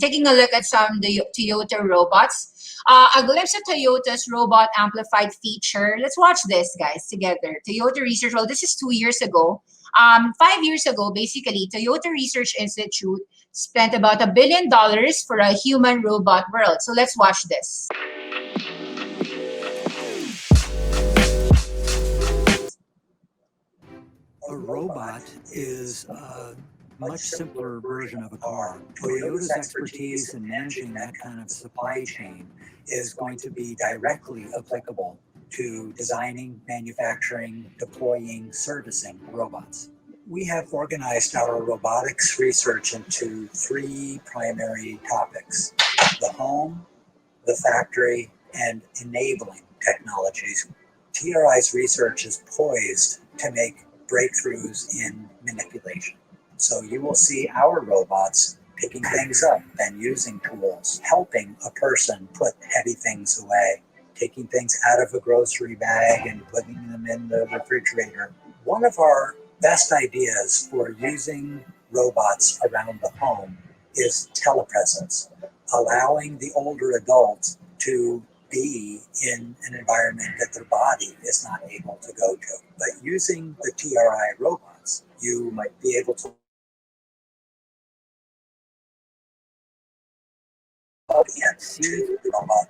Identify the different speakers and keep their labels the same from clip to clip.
Speaker 1: taking a look at some the Toyota robots. A glimpse of Toyota's robot amplified feature. Let's watch this, guys, together. Toyota Research. Well, this is 2 years ago. 5 years ago, basically, Toyota Research Institute spent about $1 billion for a human robot world. So let's watch this.
Speaker 2: A robot is a much simpler version of a car. Toyota's expertise in managing that kind of supply chain is going to be directly applicable to designing, manufacturing, deploying, servicing robots. We have organized our robotics research into 3 primary topics: the home, the factory, and enabling technologies. TRI's research is poised to make breakthroughs in manipulation. So you will see our robots picking things up and using tools, helping a person put heavy things away, taking things out of a grocery bag and putting them in the refrigerator. One of our best ideas for using robots around the home is telepresence, allowing the older adult to be in an environment that their body is not able to go to. But using the TRI robots, you might be able to plug in to the robot.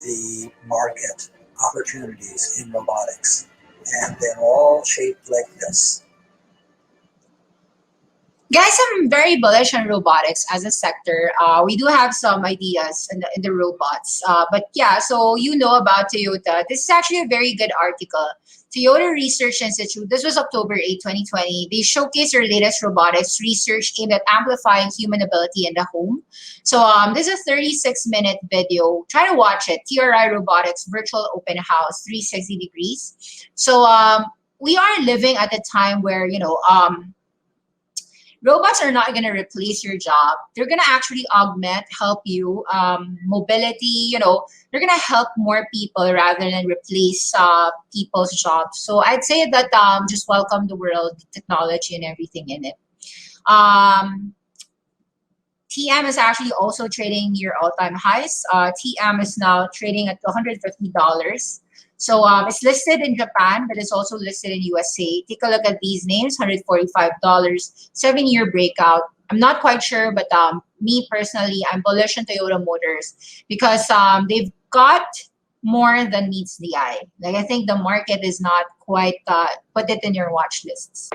Speaker 2: The market opportunities in robotics, and they're all shaped like this.
Speaker 1: Guys, I'm very bullish on robotics as a sector. We do have some ideas in the robots. But yeah, so you know about Toyota. This is actually a very good article. Toyota Research Institute, this was October 8, 2020. They showcased their latest robotics research aimed at amplifying human ability in the home. So this is a 36-minute video. Try to watch it. TRI Robotics Virtual Open House 360 degrees. So we are living at a time where, robots are not going to replace your job. They're going to actually augment, help you, mobility, they're going to help more people rather than replace people's jobs. So I'd say that just welcome the world, the technology and everything in it. TM is actually also trading near all-time highs. TM is now trading at $150. So it's listed in Japan, but it's also listed in USA. Take a look at these names: $145, 7-year breakout. I'm not quite sure, but me personally, I'm bullish on Toyota Motors because they've got more than meets the eye. Like, I think the market is not quite put it in your watch lists.